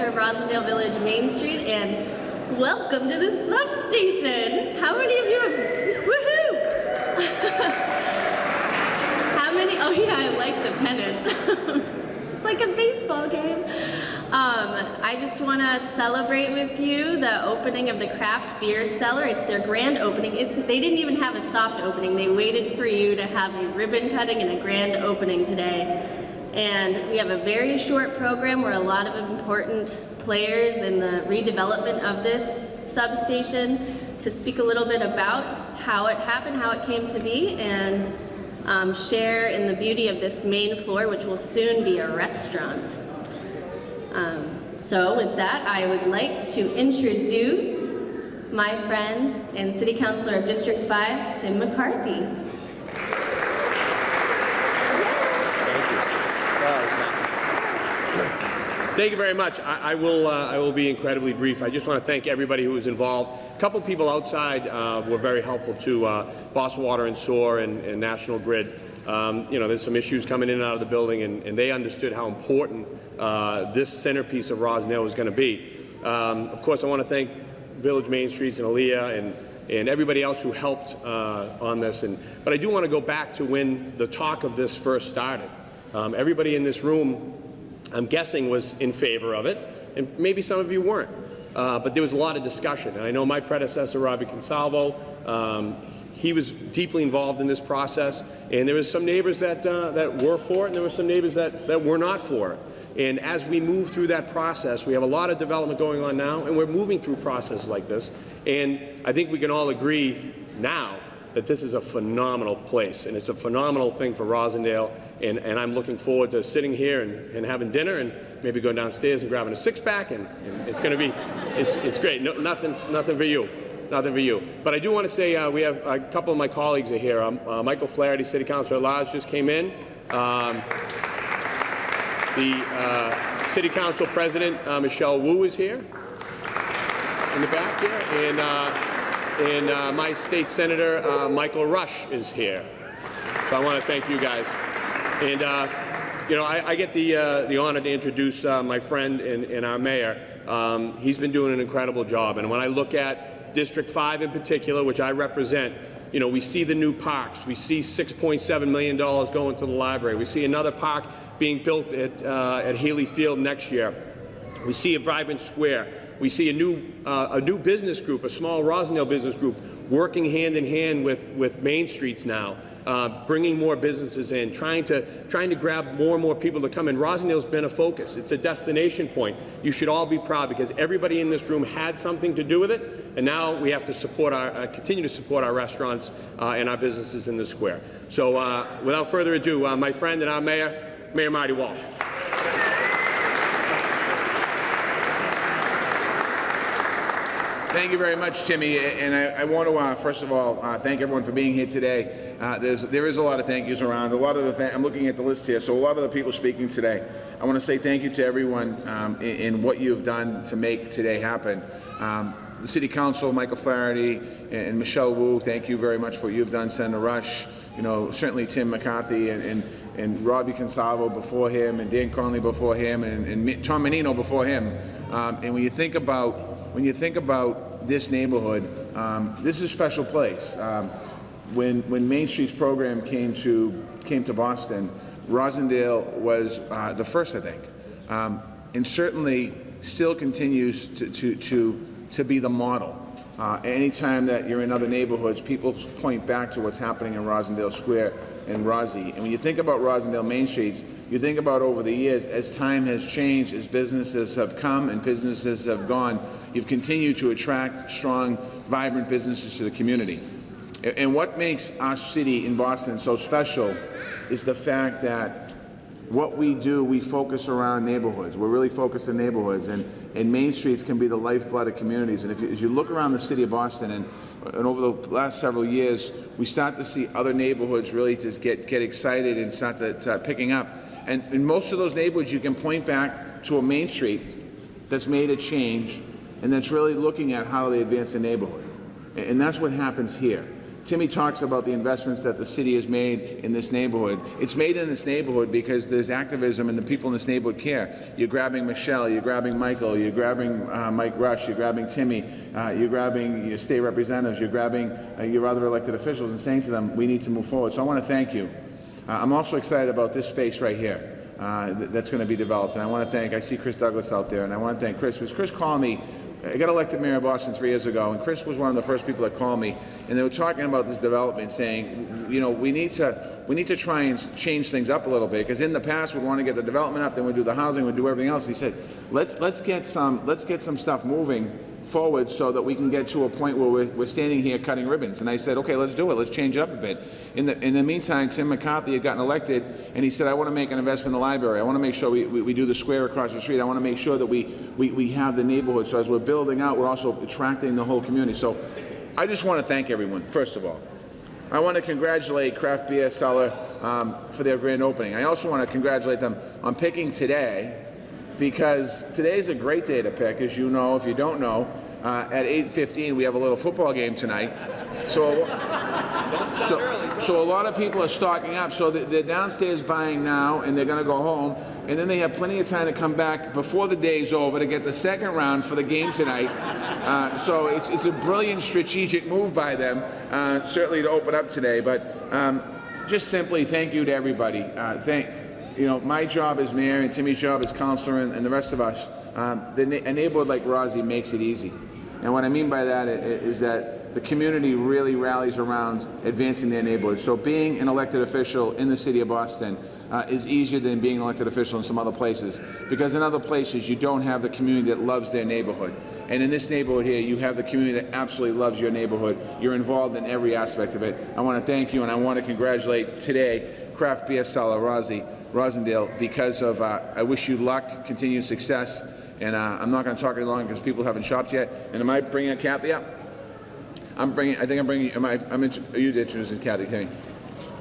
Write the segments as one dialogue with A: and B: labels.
A: director of Roslindale Village Main Street, and welcome to the substation. How many of you have, woohoo! How many, oh yeah, I like the pennant. It's like a baseball game. I just want to celebrate with you the opening of the Craft Beer Cellar. It's their grand opening. They didn't even have a soft opening. They waited for you to have a ribbon cutting and a grand opening today. And we have a very short program where a lot of important players in the redevelopment of this substation to speak a little bit about how it happened, how it came to be, and share in the beauty of this main floor, which will soon be a restaurant. So with that, I would like to introduce my friend and City Councilor of District 5, Tim McCarthy.
B: Thank you very much. I will be incredibly brief. I just want to thank everybody who was involved. A couple people outside were very helpful too. Boston Water and Sewer and National Grid. You know, there's some issues coming in and out of the building, and they understood how important this centerpiece of Roslindale was going to be. Of course, I want to thank Village Main Streets and Aaliyah and everybody else who helped on this. But I do want to go back to when the talk of this first started. Everybody in this room, I'm guessing, was in favor of it, and maybe some of you weren't. But there was a lot of discussion. And I know my predecessor, Robbie Consalvo, he was deeply involved in this process, and there was some neighbors that were for it, and there were some neighbors that were not for it. And as we move through that process, we have a lot of development going on now, and we're moving through processes like this. And I think we can all agree now that this is a phenomenal place, and it's a phenomenal thing for Roslindale, and I'm looking forward to sitting here and having dinner and maybe going downstairs and grabbing a six-pack, and it's going to be, it's great. No, nothing for you. Nothing for you. But I do want to say we have a couple of my colleagues are here. Michael Flaherty, City Councilor at Large, just came in. The City Council President, Michelle Wu, is here in the back here. And my state senator, Michael Rush, is here. So I want to thank you guys. And you know, I get the honor to introduce my friend and our mayor. He's been doing an incredible job. And when I look at District 5 in particular, which I represent, you know, we see the new parks. We see $6.7 million going to the library. We see another park being built at Healy Field next year. We see a vibrant square. We see a new business group, a small Roslindale business group, working hand in hand with Main Streets now, bringing more businesses in, trying to grab more and more people to come in. Roslindale's been a focus. It's a destination point. You should all be proud because everybody in this room had something to do with it, and now we have to support continue to support our restaurants and our businesses in the square. So without further ado, my friend and our mayor, Mayor Marty Walsh.
C: Thank you very much, Timmy. And I want to, first of all, thank everyone for being here today. There is a lot of thank yous around. A lot of I'm looking at the list here, so a lot of the people speaking today. I want to say thank you to everyone in what you've done to make today happen. The City Council, Michael Flaherty and Michelle Wu, thank you very much for what you've done. Senator Rush, you know, certainly Tim McCarthy and Robbie Consalvo before him, and Dan Conley before him, and Tom Menino before him. And when you think about this neighborhood, this is a special place. When Main Street's program came to Boston, Roslindale was the first, I think, and certainly still continues to be the model. Anytime that you're in other neighborhoods, people point back to what's happening in Roslindale Square and Rosy. And when you think about Roslindale Main Streets, you think about over the years, as time has changed, as businesses have come and businesses have gone, you've continued to attract strong, vibrant businesses to the community. And what makes our city in Boston so special is the fact that what we do, we focus around neighborhoods. We're really focused on neighborhoods, and Main Streets can be the lifeblood of communities. And as you look around the city of Boston, and over the last several years, we start to see other neighborhoods really just get excited and start picking up. And in most of those neighborhoods, you can point back to a Main Street that's made a change and that's really looking at how they advance the neighborhood. And that's what happens here. Timmy talks about the investments that the city has made in this neighborhood. It's made in this neighborhood because there's activism and the people in this neighborhood care. You're grabbing Michelle, you're grabbing Michael, you're grabbing Mike Rush, you're grabbing Timmy, you're grabbing your state representatives, you're grabbing your other elected officials and saying to them, we need to move forward. So I want to thank you. I'm also excited about this space right here that's going to be developed. And I want to thank, I see Chris Douglas out there, and I want to thank Chris, because Chris called me. I got elected mayor of Boston 3 years ago, and Chris was one of the first people that called me, and they were talking about this development, saying, you know, we need to try and change things up a little bit, because in the past we'd want to get the development up, then we'd do the housing, we'd do everything else. And he said, let's get some stuff moving forward so that we can get to a point where we're standing here cutting ribbons. And I said, okay, let's do it. Let's change it up a bit. In the meantime, Tim McCarthy had gotten elected, and he said, I want to make an investment in the library. I want to make sure we do the square across the street. I want to make sure that we have the neighborhood. So as we're building out, we're also attracting the whole community. So I just want to thank everyone, first of all. I want to congratulate Craft Beer Cellar for their grand opening. I also want to congratulate them on picking today, because today's a great day to pick, as you know. If you don't know, at 8:15 we have a little football game tonight. So a lot of people are stocking up. So they're downstairs buying now, and they're going to go home, and then they have plenty of time to come back before the day's over to get the second round for the game tonight. So it's a brilliant strategic move by them, certainly to open up today. But just simply thank you to everybody. You know, my job as mayor and Timmy's job as councilor and the rest of us, a neighborhood like Rosley makes it easy. And what I mean by that is that the community really rallies around advancing their neighborhood. So being an elected official in the city of Boston is easier than being an elected official in some other places, because in other places you don't have the community that loves their neighborhood. And in this neighborhood here, you have the community that absolutely loves your neighborhood. You're involved in every aspect of it. I want to thank you, and I want to congratulate today Craft Beer Cellar, Roslindale, because of, I wish you luck, continued success, and I'm not going to talk any longer because people haven't shopped yet. And am I bringing Kathy up? Are you introducing Kathy? Timmy?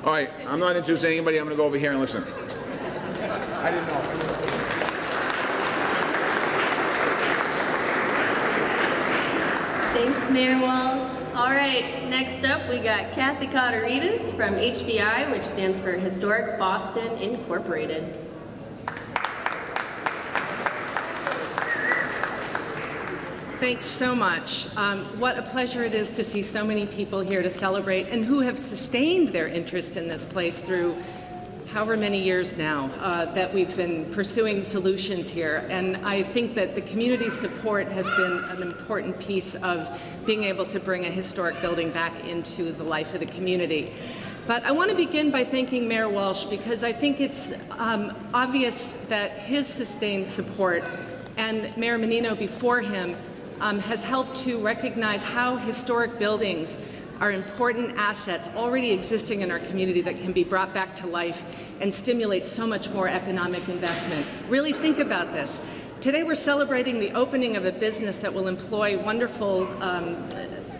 C: All right, I'm not introducing anybody. I'm going to go over here and listen. I didn't know.
A: Thanks, Mayor Walsh. All right, next up we got Kathy Cotteritas from HBI, which stands for Historic Boston Incorporated.
D: Thanks so much. What a pleasure it is to see so many people here to celebrate, and who have sustained their interest in this place through however many years now that we've been pursuing solutions here. And I think that the community support has been an important piece of being able to bring a historic building back into the life of the community. But I want to begin by thanking Mayor Walsh, because I think it's obvious that his sustained support, and Mayor Menino before him, has helped to recognize how historic buildings are important assets already existing in our community that can be brought back to life and stimulate so much more economic investment. Really think about this. Today we're celebrating the opening of a business that will employ wonderful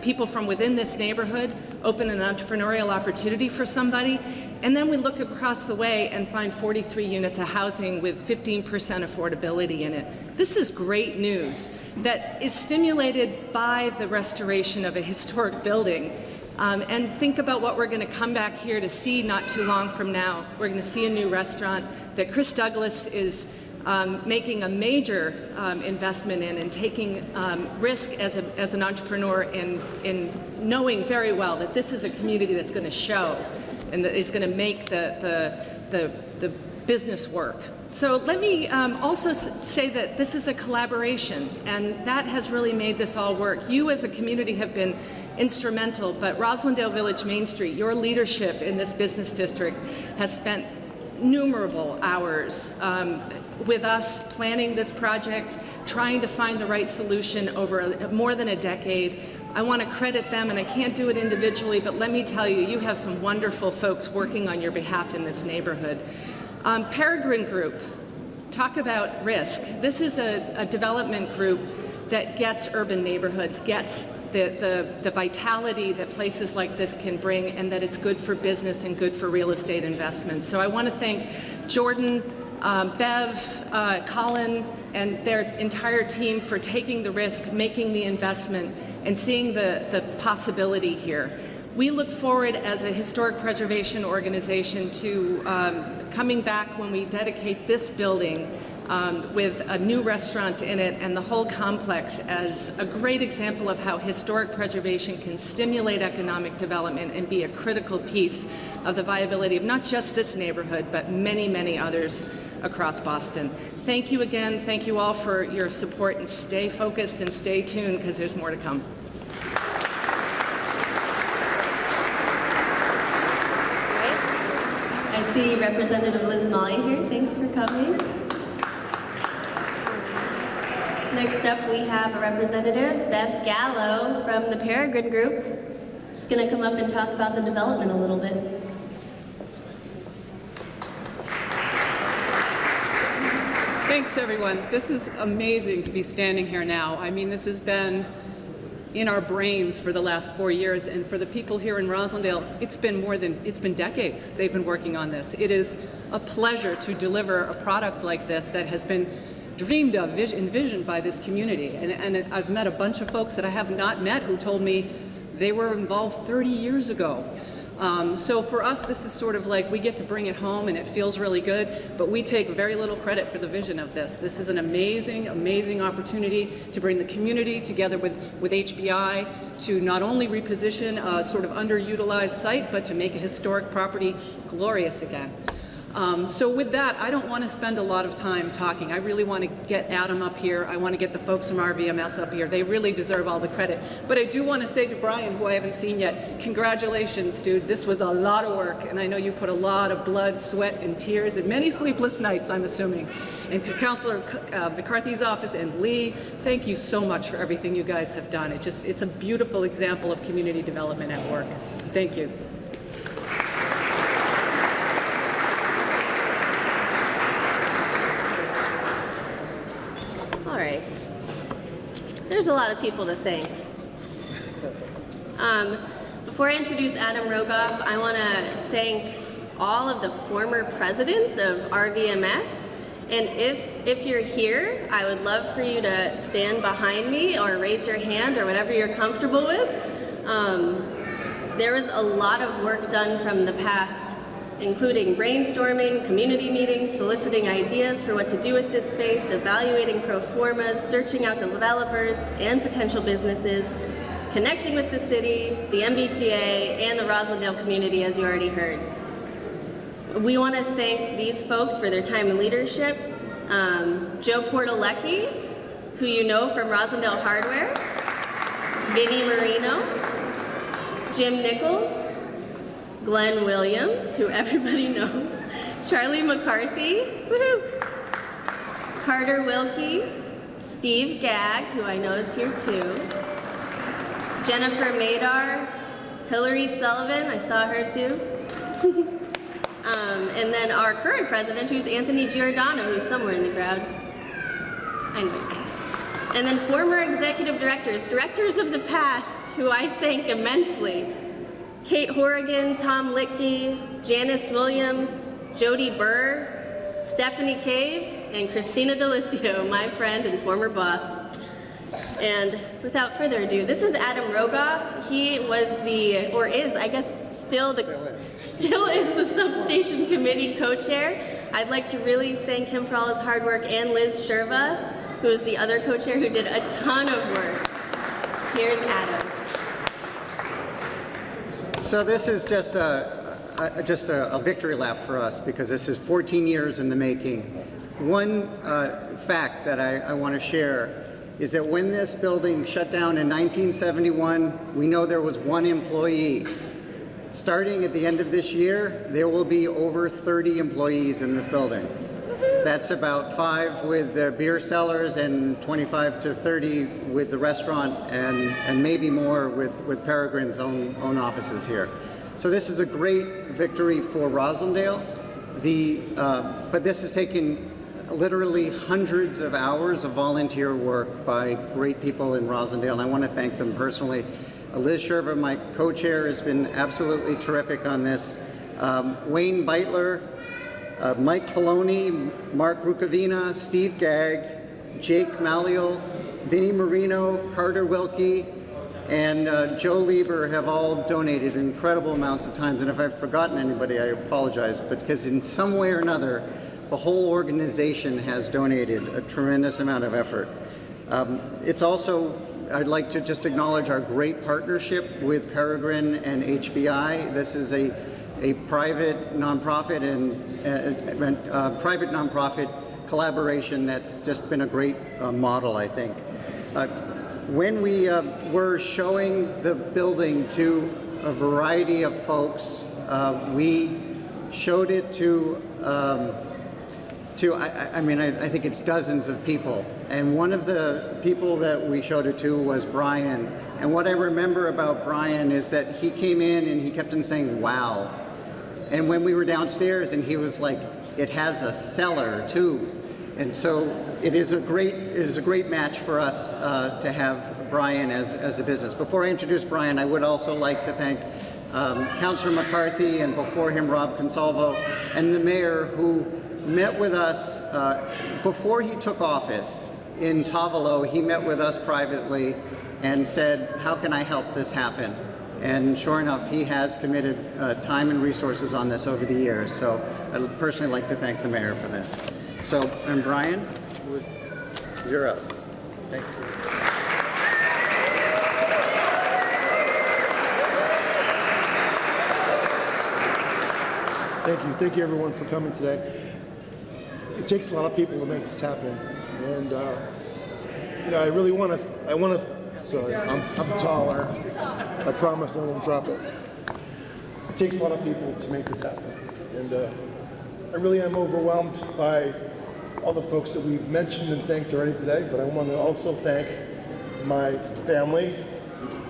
D: people from within this neighborhood, open an entrepreneurial opportunity for somebody, and then we look across the way and find 43 units of housing with 15% affordability in it. This is great news that is stimulated by the restoration of a historic building. And think about what we're going to come back here to see not too long from now. We're going to see a new restaurant that Chris Douglas is making a major investment in, and taking risk as an entrepreneur in knowing very well that this is a community that's going to show and that is going to make the business work. So let me also say that this is a collaboration, and that has really made this all work. You as a community have been instrumental, but Roslindale Village Main Street, your leadership in this business district, has spent innumerable hours with us planning this project, trying to find the right solution over more than a decade. I want to credit them, and I can't do it individually, but let me tell you, you have some wonderful folks working on your behalf in this neighborhood. Peregrine Group, talk about risk. This is a development group that gets urban neighborhoods, gets the vitality that places like this can bring, and that it's good for business and good for real estate investment. So I want to thank Jordan, Bev, Colin, and their entire team for taking the risk, making the investment, and seeing the possibility here. We look forward as a historic preservation organization to coming back when we dedicate this building with a new restaurant in it and the whole complex as a great example of how historic preservation can stimulate economic development and be a critical piece of the viability of not just this neighborhood, but many, many others across Boston. Thank you again. Thank you all for your support, and stay focused and stay tuned because there's more to come.
A: I see Representative Liz Molly here. Thanks for coming. Next up, we have a Representative, Bev Gallo, from the Peregrine Group. She's going to come up and talk about the development a little bit.
E: Thanks, everyone. This is amazing to be standing here now. I mean, this has been in our brains for the last 4 years, and for the people here in Roslindale, it's been decades they've been working on this. It is a pleasure to deliver a product like this that has been dreamed of, envisioned by this community. And I've met a bunch of folks that I have not met who told me they were involved 30 years ago. So for us, this is sort of like we get to bring it home and it feels really good, but we take very little credit for the vision of this. This is an amazing, amazing opportunity to bring the community together with HBI to not only reposition a sort of underutilized site, but to make a historic property glorious again. So with that, I don't want to spend a lot of time talking. I really want to get Adam up here. I want to get the folks from RVMS up here. They really deserve all the credit. But I do want to say to Brian, who I haven't seen yet, congratulations, dude. This was a lot of work, and I know you put a lot of blood, sweat, and tears, and many sleepless nights, I'm assuming. And to Councilor McCarthy's office and Lee, thank you so much for everything you guys have done. It's a beautiful example of community development at work. Thank you.
A: There's a lot of people to thank. Before I introduce Adam Rogoff, I want to thank all of the former presidents of RVMS. And if you're here, I would love for you to stand behind me or raise your hand or whatever you're comfortable with. There was a lot of work done from the past, including brainstorming, community meetings, soliciting ideas for what to do with this space, evaluating pro formas, searching out developers and potential businesses, connecting with the city, the MBTA, and the Roslindale community, as you already heard. We want to thank these folks for their time and leadership. Joe Portalecki, who you know from Roslindale Hardware, Vinnie Marino, Jim Nichols, Glenn Williams, who everybody knows, Charlie McCarthy, woohoo, Carter Wilkie, Steve Gagg, who I know is here too, Jennifer Madar, Hillary Sullivan, I saw her too, and then our current president, who's Anthony Giordano, who's somewhere in the crowd. I know he's here. And then former executive directors of the past, who I thank immensely. Kate Horrigan, Tom Litke, Janice Williams, Jody Burr, Stephanie Cave, and Christina Delicio, my friend and former boss. And without further ado, this is Adam Rogoff. He was or is, I guess, still is the Substation Committee co-chair. I'd like to really thank him for all his hard work, and Liz Sherva, who is the other co-chair who did a ton of work. Here's Adam.
F: So this is just a victory lap for us, because this is 14 years in the making. One fact that I want to share is that when this building shut down in 1971, we know there was one employee. Starting at the end of this year, there will be over 30 employees in this building. That's about 5 with the beer cellars and 25 to 30 with the restaurant, and maybe more with Peregrine's own offices here. So this is a great victory for Roslindale. But this has taken literally hundreds of hours of volunteer work by great people in Roslindale, and I want to thank them personally. Liz Sherva, my co-chair, has been absolutely terrific on this. Wayne Beitler, Mike Filoni, Mark Rukavina, Steve Gagg, Jake Malliel, Vinnie Marino, Carter Wilkie, and Joe Lieber have all donated incredible amounts of time. And if I've forgotten anybody, I apologize, but because in some way or another, the whole organization has donated a tremendous amount of effort. It's also, I'd like to just acknowledge our great partnership with Peregrine and HBI. This is a private nonprofit and private nonprofit collaboration that's just been a great model, I think. When we were showing the building to a variety of folks, we showed it to I think it's dozens of people. And one of the people that we showed it to was Brian. And what I remember about Brian is that he came in and he kept on saying, wow. And when we were downstairs and he was like, it has a cellar too. And so it is a great match for us to have Brian as a business. Before I introduce Brian, I would also like to thank Councillor McCarthy and before him Rob Consalvo and the mayor who met with us before he took office in Tavalo. He met with us privately and said, how can I help this happen? And sure enough, he has committed time and resources on this over the years. So I'd personally like to thank the mayor for that. So, and Brian, you're up. Thank you.
G: Thank you everyone for coming today. It takes a lot of people to make this happen, and I really want to. Sorry, I'm taller. I promise I won't drop it. It takes a lot of people to make this happen, and I really am overwhelmed by all the folks that we've mentioned and thanked already today. But I want to also thank my family,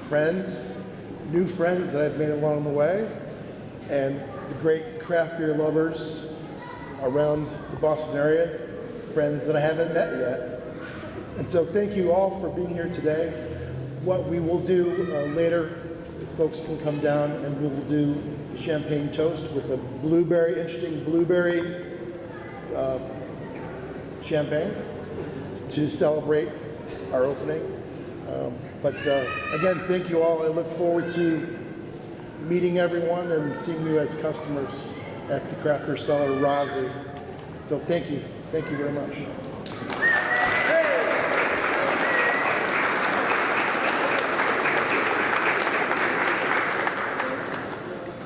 G: friends, new friends that I've made along the way, and the great craft beer lovers around the Boston area, friends that I haven't met yet. And so thank you all for being here today. What we will do later is folks can come down and we will do the champagne toast with a interesting blueberry champagne to celebrate our opening. But again, thank you all. I look forward to meeting everyone and seeing you as customers at the Craft Beer Cellar, Roslindale. So thank you very much.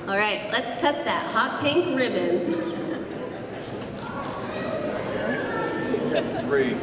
A: All right, let's cut that hot pink ribbon.
C: Three.